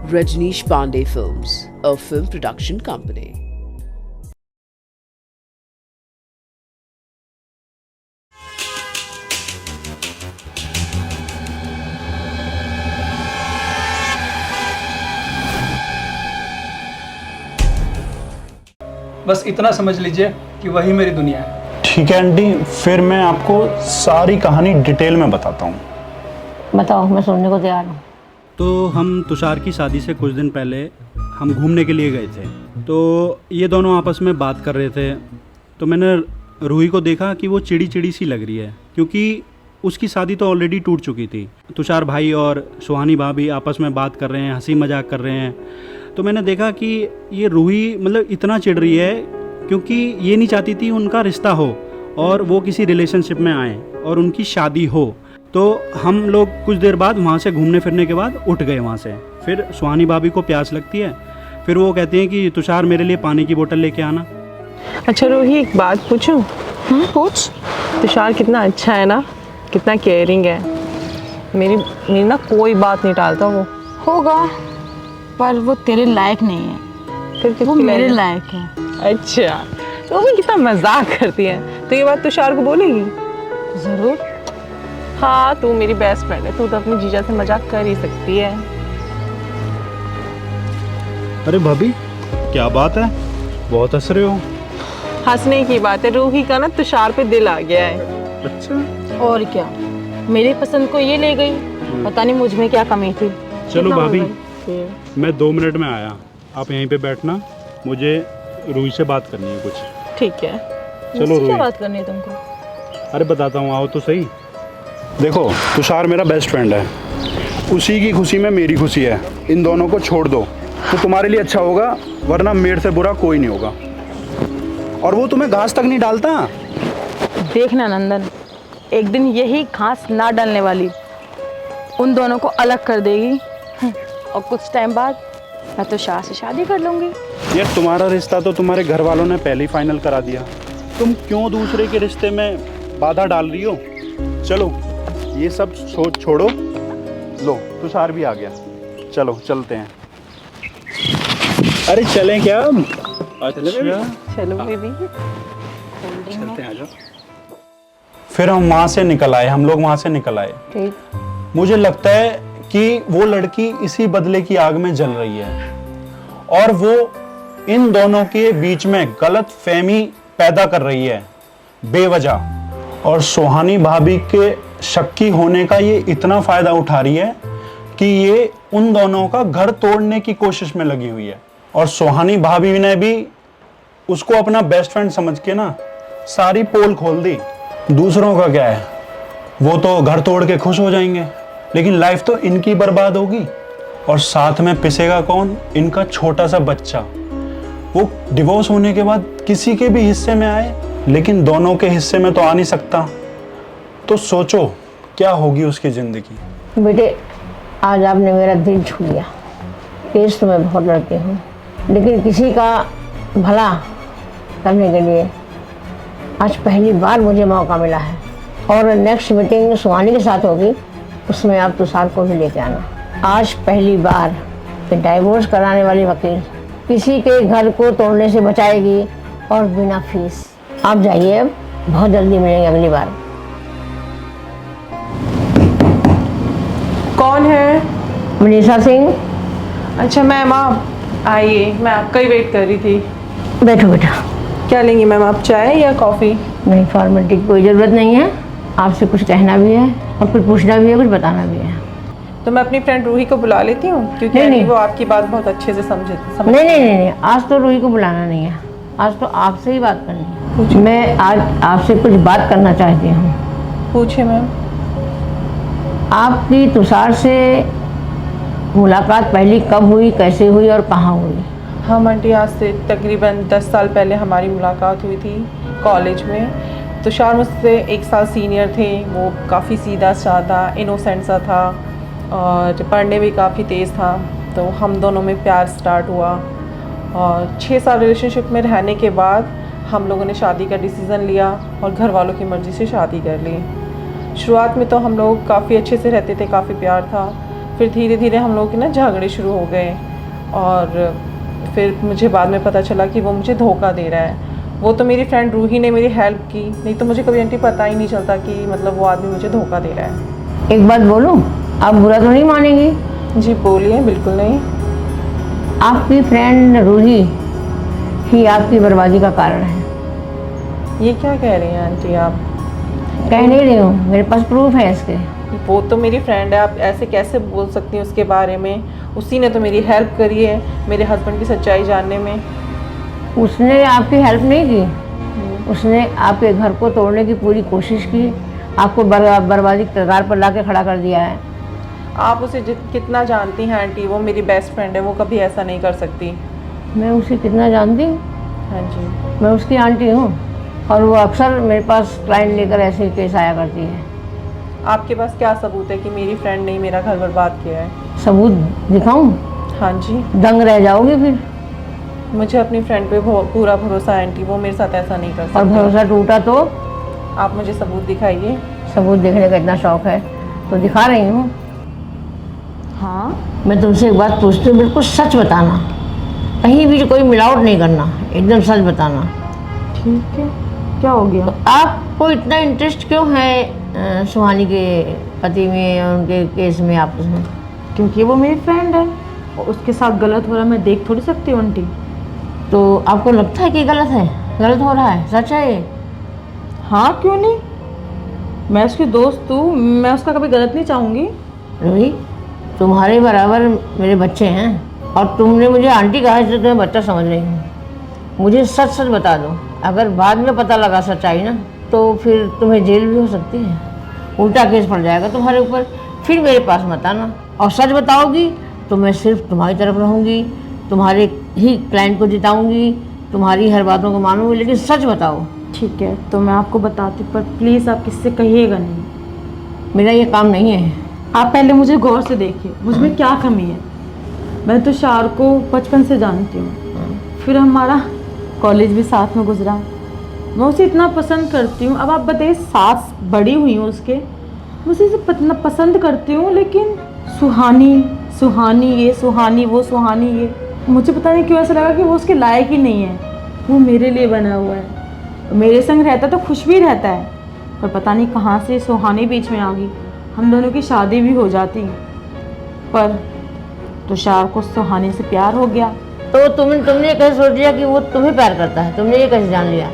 Rajneesh Pandey Films, a film production company. बस इतना समझ लीजिए कि वही मेरी दुनिया है। ठीक है आंटी, फिर मैं आपको सारी कहानी डिटेल में बताता हूँ। बताओ, मैं सुनने को तैयार हूँ। तो हम तुषार की शादी से कुछ दिन पहले हम घूमने के लिए गए थे। तो ये दोनों आपस में बात कर रहे थे। तो मैंने रूही को देखा कि वो चिड़ी चिड़ी सी लग रही है, क्योंकि उसकी शादी तो ऑलरेडी टूट चुकी थी। तुषार भाई और सुहानी भाभी आपस में बात कर रहे हैं, हंसी मजाक कर रहे हैं। तो मैंने देखा कि ये रूही मतलब इतना चिढ़ रही है क्योंकि ये नहीं चाहती थी उनका रिश्ता हो और वो किसी रिलेशनशिप में आए और उनकी शादी हो। तो हम लोग कुछ देर बाद वहाँ से घूमने फिरने के बाद उठ गए वहाँ से। फिर सुहानी भाभी को प्यास लगती है, फिर वो कहती हैं कि तुषार मेरे लिए पानी की बोतल लेके आना। अच्छा रूही, एक बात पूछूं? पूछ। तुषार कितना अच्छा है ना, कितना केयरिंग है। मेरी ना कोई बात नहीं टालता वो। होगा, पर वो तेरे लायक नहीं है। फिर वो मेरे लायक है। अच्छा, तो वो कितना मजाक करती है। तो ये बात तुषार को बोलेगी? जरूर। हाँ, तू मेरी बेस्ट फ्रेंड है, तू तो अपनी जीजा से मजाक कर ही सकती है। अरे भाभी, क्या बात है, बहुत हंस रहे हो। हंसने की बात है, रूही का ना तुषार पे दिल आ गया है। अच्छा, और क्या, मेरी पसंद को ये ले गई। पता नहीं मुझ में क्या कमी थी। चलो कितना भाभी, मजा- मैं 2 मिनट में आया, आप यहीं पे बैठना, मुझे रूही से बात करनी है कुछ। ठीक है। चलो मुझसे क्या रूही। बात करनी है तुमको? अरे बताता हूँ, आओ तो सही। देखो, तुषार मेरा बेस्ट फ्रेंड है, उसी की खुशी में मेरी खुशी है। इन दोनों को छोड़ दो तो तुम्हारे लिए अच्छा होगा, वरना मेरे से बुरा कोई नहीं होगा। और वो तुम्हें घास तक नहीं डालता। देखना नंदन, एक दिन यही घास ना डालने वाली उन दोनों को अलग कर देगी। और कुछ टाइम बाद मैं तो शाह से शादी कर लूंगी। यार, तुम्हारा रिश्ता तो तुम्हारे घर वालों ने पहले ही फाइनल करा दिया, तुम क्यों दूसरे के रिश्ते में बाधा डाल रही हो? चलो, ये सब सोच छोड़ो। लो, तुषार भी आ गया, चलो चलते हैं। अरे चलें क्या? अच्छा, चलो बेबी, चलते हैं, आ जाओ। फिर हम वहाँ से निकल आए, हम लोग वहाँ से निकल आए। ठीक। मुझे लगता है कि वो लड़की इसी बदले की आग में जल रही है और वो इन दोनों के बीच में गलत फहमी पैदा कर रही है बेवजह। और सुहानी भाभी के शक्की होने का ये इतना फायदा उठा रही है कि ये उन दोनों का घर तोड़ने की कोशिश में लगी हुई है। और सुहानी भाभी ने भी उसको अपना बेस्ट फ्रेंड समझ के ना सारी पोल खोल दी। दूसरों का क्या है, वो तो घर तोड़ के खुश हो जाएंगे, लेकिन लाइफ तो इनकी बर्बाद होगी। और साथ में पिसेगा कौन? इनका छोटा सा बच्चा। वो डिवोर्स होने के बाद किसी के भी हिस्से में आए, लेकिन दोनों के हिस्से में तो आ नहीं सकता। तो सोचो क्या होगी उसकी जिंदगी। बेटे, आज आपने मेरा दिल छू लिया। तेज तो मैं बहुत लड़ती हूँ, लेकिन किसी का भला करने के लिए आज पहली बार मुझे मौका मिला है। और नेक्स्ट मीटिंग सुहानी के साथ होगी, उसमें आप तुषार को भी लेके आना। आज पहली बार डाइवोर्स कराने वाली वकील किसी के घर को तोड़ने से बचाएगी, और बिना फीस। आप जाइए, अब बहुत जल्दी मिलेंगे अगली बार। कौन है? मनीषा सिंह। अच्छा मैम, आप आइए, मैं आपका ही वेट कर रही थी। बैठो बेटा। क्या लेंगी मैम आप, चाय या कॉफ़ी? नहीं, फॉर्मेलिटी की कोई ज़रूरत नहीं है। आपसे कुछ कहना भी है और कुछ पूछना भी है, कुछ बताना भी है। तो मैं अपनी फ्रेंड रूही को बुला लेती हूँ, क्योंकि नहीं। वो आपकी बात बहुत अच्छे से समझे। नहीं, आज तो रूही को बुलाना नहीं है, आज तो आपसे ही बात करनी है। मैं आज आपसे कुछ बात करना चाहती हूँ। पूछिए मैम। आपकी तुषार से मुलाकात पहली कब हुई, कैसे हुई और कहाँ हुई? हम आंटी, आज से तकरीबन 10 साल पहले हमारी मुलाकात हुई थी कॉलेज में। तुषार मुझसे 1 साल सीनियर थे। वो काफ़ी सीधा साधा, इनोसेंट सा था और पढ़ने भी काफ़ी तेज़ था। तो हम दोनों में प्यार स्टार्ट हुआ और 6 साल रिलेशनशिप में रहने के बाद हम लोगों ने शादी का डिसीज़न लिया और घर वालों की मर्ज़ी से शादी कर ली। शुरुआत में तो हम लोग काफ़ी अच्छे से रहते थे, काफ़ी प्यार था। फिर धीरे धीरे हम लोग के ना झगड़े शुरू हो गए और फिर मुझे बाद में पता चला कि वो मुझे धोखा दे रहा है। वो तो मेरी फ्रेंड रूही ने मेरी हेल्प की, नहीं तो मुझे कभी आंटी पता ही नहीं चलता कि मतलब वो आदमी मुझे धोखा दे रहा है। एक बात बोलूं, आप बुरा तो नहीं मानेंगी? जी बोलिए। बिल्कुल नहीं। आपकी फ्रेंड रूही ही आपकी बर्बादी का कारण है। ये क्या कह रही हैं आंटी आप? कह नहीं रही हूँ, मेरे पास प्रूफ है इसके। वो तो मेरी फ्रेंड है, आप ऐसे कैसे बोल सकती हैं उसके बारे में? उसी ने तो मेरी हेल्प करी है मेरे हस्बैंड की सच्चाई जानने में। उसने आपकी हेल्प नहीं की, उसने आपके घर को तोड़ने की पूरी कोशिश की, आपको बर्बादी के कगार पर ला के खड़ा कर दिया है। आप उसे कितना जानती हैं आंटी? वो मेरी बेस्ट फ्रेंड है, वो कभी ऐसा नहीं कर सकती। मैं उसे कितना जानती हूँ? हाँ जी। मैं उसकी आंटी हूँ और वो अक्सर मेरे पास क्लाइंट लेकर ऐसे केस आया करती है। आपके पास क्या सबूत है कि मेरी फ्रेंड ने मेरा घर बर्बाद किया है? सबूत दिखाऊं? हाँ जी। दंग रह जाओगी फिर। मुझे अपनी फ्रेंड पे पूरा भरोसा है आंटी, वो मेरे साथ ऐसा नहीं कर और सकती। भरोसा टूटा तो? आप मुझे सबूत दिखाइए। सबूत देखने का इतना शौक है तो दिखा रही हूँ। हाँ। मैं तुमसे एक बात पूछती हूँ, बिल्कुल सच बताना, कहीं भी कोई मिलावट नहीं करना, एकदम सच बताना। ठीक है। क्या हो गया? आपको इतना इंटरेस्ट क्यों है सुहानी के पति में और उनके केस में आपस में? क्योंकि वो मेरी फ्रेंड है और उसके साथ गलत हो रहा है, मैं देख थोड़ी सकती हूँ आंटी। तो आपको लगता है कि गलत है, गलत हो रहा है, सच है ये? हाँ क्यों नहीं, मैं उसकी दोस्त हूँ, मैं उसका कभी गलत नहीं चाहूँगी। रूही, तुम्हारे बराबर मेरे बच्चे हैं और तुमने मुझे आंटी कहा इसलिए तुम्हें बच्चा समझ रही हूँ। मुझे सच सच बता दो, अगर बाद में पता लगा सच्चाई ना तो फिर तुम्हें जेल भी हो सकती है, उल्टा केस पड़ जाएगा तुम्हारे ऊपर। फिर मेरे पास मत आना, और सच बताओगी तो मैं सिर्फ तुम्हारी तरफ रहूँगी, तुम्हारे ही क्लाइंट को जिताऊँगी, तुम्हारी हर बातों को मानूंगी, लेकिन सच बताओ। ठीक है तो मैं आपको बताती, पर प्लीज़ आप किससे कहिएगा नहीं। मेरा ये काम नहीं है। आप पहले मुझे गौर से देखिए, मुझ में क्या कमी है। मैं तुषार को बचपन से जानती हूँ, फिर हमारा कॉलेज भी साथ में गुजरा, मैं उसे इतना पसंद करती हूँ। अब आप बताइए, सास बड़ी हुई हूँ उसके, मैं उसे इतना पसंद करती हूँ, लेकिन सुहानी सुहानी ये, सुहानी वो, सुहानी ये, मुझे पता नहीं क्यों ऐसा लगा कि वो उसके लायक ही नहीं है। वो मेरे लिए बना हुआ है, मेरे संग रहता तो खुश भी रहता है, पर पता नहीं कहाँ से सुहानी बीच में आ गई, हम दोनों की शादी भी हो जाती। पर तुषार को सुहानी से प्यार हो गया। तो तुमने कैसे सोच लिया कि वो तुम्हें प्यार करता है? तुमने ये कैसे जान लिया?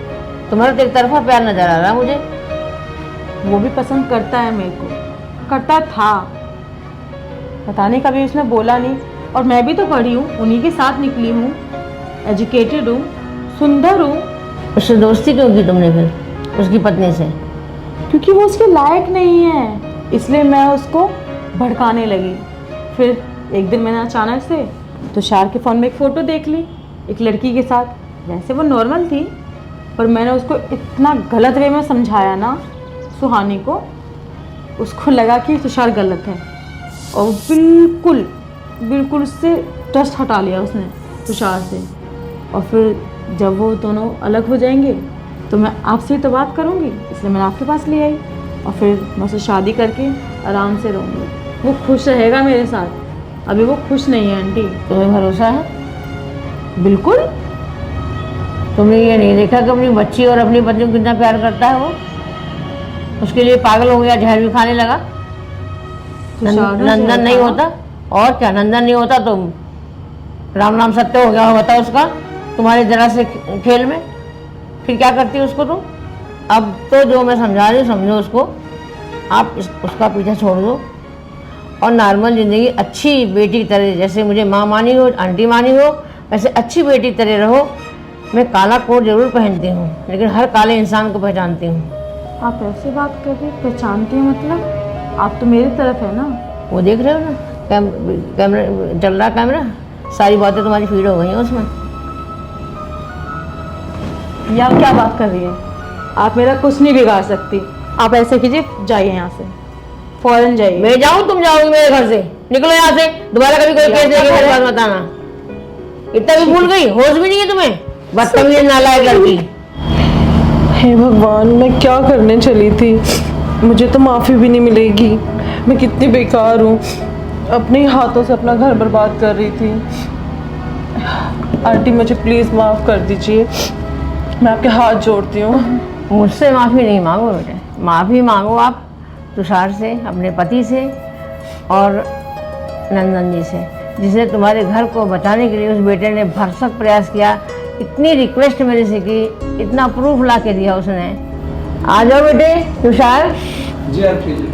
तुम्हारा तो एक तरफा प्यार नजर आ रहा है मुझे। वो भी पसंद करता है मेरे को, करता था, पता नहीं कभी उसने बोला नहीं। और मैं भी तो पढ़ी हूँ, उन्हीं के साथ निकली हूँ, एजुकेटेड हूँ, सुंदर हूँ। उससे दोस्ती क्यों की तुमने फिर उसकी पत्नी से? क्योंकि वो उसके लायक नहीं है, इसलिए मैं उसको भड़काने लगी। फिर एक दिन मैंने अचानक से तुषार के फ़ोन में एक फ़ोटो देख ली एक लड़की के साथ। वैसे वो नॉर्मल थी, पर मैंने उसको इतना गलत वे में समझाया ना सुहानी को, उसको लगा कि तुषार गलत है, और बिल्कुल बिल्कुल उससे ट्रस्ट हटा लिया उसने तुषार से। और फिर जब वो दोनों अलग हो जाएंगे तो मैं आपसे ही तो बात करूँगी, इसलिए मैंने आपके पास ले आई, और फिर मैं उससे शादी करके आराम से रहूँगी। वो खुश रहेगा मेरे साथ। अभी वो खुश नहीं है आंटी। तुम्हें भरोसा है? बिल्कुल। तुमने ये नहीं देखा कि अपनी बच्ची और अपनी पत्नी को कितना प्यार करता है वो? उसके लिए पागल हो गया, जहर भी खाने लगा। नंदन नहीं होता और क्या, नंदन नहीं होता तो राम नाम सत्य हो गया होता उसका तुम्हारे जरा से खेल में। फिर क्या करती है उसको तुम? अब तो जो मैं समझा रही हूँ समझो उसको, आप उसका पीछा छोड़ दो और नॉर्मल ज़िंदगी अच्छी बेटी की तरह, जैसे मुझे माँ मानी हो, आंटी मानी हो, वैसे अच्छी बेटी की तरह रहो। मैं काला कोट जरूर पहनती हूँ, लेकिन हर काले इंसान को पहचानती हूँ। आप ऐसे बात कर रही, पहचानती हैं मतलब? आप तो मेरी तरफ है ना। वो देख रहे हो ना, कैमरा चल रहा, कैमरा, सारी बातें तुम्हारी फीड हो गई हैं उसमें। या क्या बात कर रही है? आप मेरा कुछ नहीं बिगाड़ सकती। आप ऐसे कीजिए, जाइए यहाँ से, फौरन जाइए। मैं जाऊँ, तुम जाओगे मेरे घर से? निकलो यहाँ से, दोबारा कभी कोई केस देगी मेरे पास बताना। इतना भी भूल गई, होश भी नहीं है तुम्हें, बदतमीज नालायक लड़की। हे भगवान, मैं क्या करने चली थी, मुझे तो माफ़ी भी नहीं मिलेगी। मैं कितनी बेकार हूँ। अपने हाथों से अपना घर बर्बाद कर रही थी। आंटी मुझे प्लीज़ माफ़ कर दीजिए, मैं आपके हाथ जोड़ती हूँ। मुझसे माफ़ी नहीं मांगो बेटे, माफ़ी मांगो आप तुषार से, अपने पति से और नंदन जी से, जिसने तुम्हारे घर को बचाने के लिए उस बेटे ने भरसक प्रयास किया। इतनी रिक्वेस्ट मेरे से की, इतना प्रूफ ला के दिया उसने। आ जाओ बेटे, तुषार जी आंटी जी।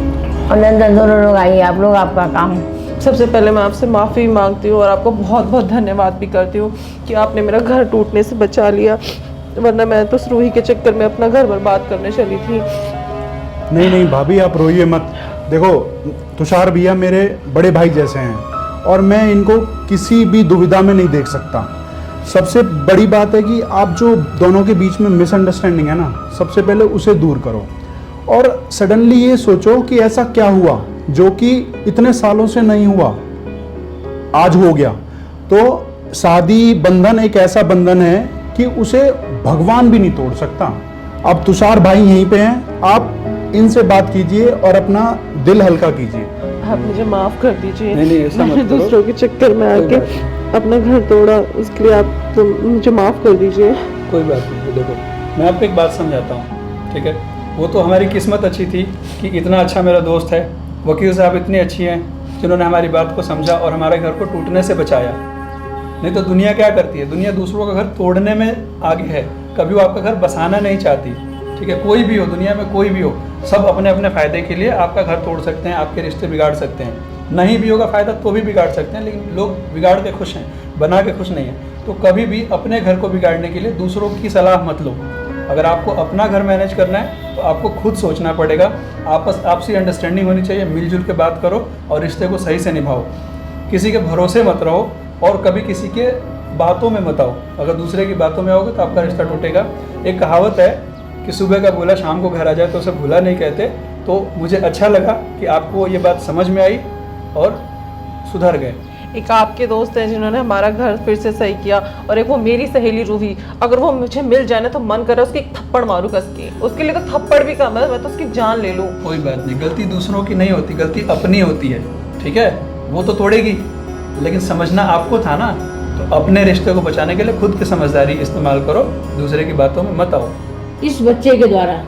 और नंदन दोनों लोग आइए, आप लोग आपका काम। सबसे पहले मैं आपसे माफ़ी मांगती हूँ और आपको बहुत बहुत धन्यवाद भी करती हूँ कि आपने मेरा घर टूटने से बचा लिया, वरना मैं तो रूही के चक्कर में अपना घर बर्बाद करने चली थी। नहीं नहीं भाभी, आप रोइए मत। देखो, तुषार भैया मेरे बड़े भाई जैसे हैं और मैं इनको किसी भी दुविधा में नहीं देख सकता। सबसे बड़ी बात है कि आप जो दोनों के बीच में मिसअंडरस्टैंडिंग है ना, सबसे पहले उसे दूर करो और सडनली ये सोचो कि ऐसा क्या हुआ जो कि इतने सालों से नहीं हुआ, आज हो गया। तो शादी बंधन एक ऐसा बंधन है कि उसे भगवान भी नहीं तोड़ सकता। अब तुषार भाई यहीं पे हैं, आप इनसे बात कीजिए और अपना दिल हल्का कीजिए। आप मुझे माफ़ कर दीजिए। नहीं, नहीं, ऐसा मत मैंने करो। दूसरों के चक्कर में कोई आके बात अपना घर तोड़ा, उसके लिए आप तो मुझे माफ़ कर दीजिए। कोई बात नहीं। देखो, मैं आपको एक बात समझाता हूँ, ठीक है। वो तो हमारी किस्मत अच्छी थी कि इतना अच्छा मेरा दोस्त है, वकील साहब इतनी अच्छी हैं जिन्होंने हमारी बात को समझा और हमारे घर को टूटने से बचाया। नहीं तो दुनिया क्या करती है, दुनिया दूसरों का घर तोड़ने में आगे है, कभी वो आपका घर बसाना नहीं चाहती। ठीक है, कोई भी हो, दुनिया में कोई भी हो, सब अपने अपने फ़ायदे के लिए आपका घर तोड़ सकते हैं, आपके रिश्ते बिगाड़ सकते हैं। नहीं भी होगा फ़ायदा तो भी बिगाड़ सकते हैं, लेकिन लोग बिगाड़ के खुश हैं, बना के खुश नहीं हैं। तो कभी भी अपने घर को बिगाड़ने के लिए दूसरों की सलाह मत लो। अगर आपको अपना घर मैनेज करना है तो आपको खुद सोचना पड़ेगा। आपसी अंडरस्टैंडिंग होनी चाहिए, मिलजुल के बात करो और रिश्ते को सही से निभाओ। किसी के भरोसे मत रहो और कभी किसी के बातों में मत आओ। अगर दूसरे की बातों में आओगे तो आपका रिश्ता टूटेगा। एक कहावत है कि सुबह का भूला शाम को घर आ जाए तो उसे भूला नहीं कहते। तो मुझे अच्छा लगा कि आपको ये बात समझ में आई और सुधर गए। एक आपके दोस्त हैं जिन्होंने हमारा घर फिर से सही किया, और एक वो मेरी सहेली रूही। अगर वो मुझे मिल जाए ना तो मन करे उसकी एक थप्पड़ मारूं कस के। उसके लिए तो थप्पड़ भी कम है, मैं तो उसकी जान ले लूं। कोई बात नहीं, गलती दूसरों की नहीं होती, गलती अपनी होती है। ठीक है, वो तो तोड़ेगी, लेकिन समझना आपको था ना। तो अपने रिश्ते को बचाने के लिए खुद की समझदारी इस्तेमाल करो, दूसरे की बातों में मत आओ। इस बच्चे के द्वारा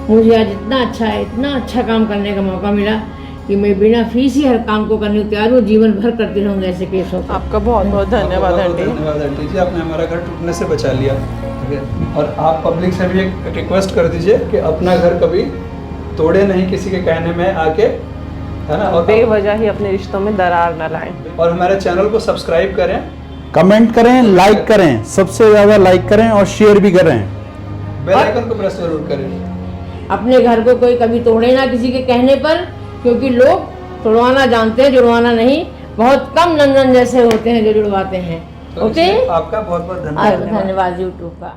मुझे आज इतना अच्छा काम करने का मौका मिला कि मैं बिना फीस ही हर काम को करने को तैयार हूँ। जीवन भर करती रहूँगा ऐसे केसों को। आपका बहुत बहुत धन्यवाद आंटी। धन्यवाद आंटी जी, आपने हमारा घर टूटने से बचा लिया। ठीक है, और आप पब्लिक से भी एक रिक्वेस्ट कर दीजिए कि अपना घर कभी तोड़े नहीं किसी के कहने में आके, है ना। और बेवजह ही अपने रिश्तों में दरार न लाएं। और हमारे चैनल को सब्सक्राइब करें, कमेंट करें, लाइक करें, सबसे ज़्यादा लाइक करें और शेयर भी करें। बेल आइकन को प्रेस जरूर करें। अपने घर को कोई कभी तोड़े ना किसी के कहने पर, क्योंकि लोग तोड़वाना जानते हैं, जुड़वाना नहीं। बहुत कम नंदन जैसे होते हैं जो जुड़वाते हैं। तो ओके, आपका बहुत बहुत धन्यवाद। धन्यवाद यूट्यूब का।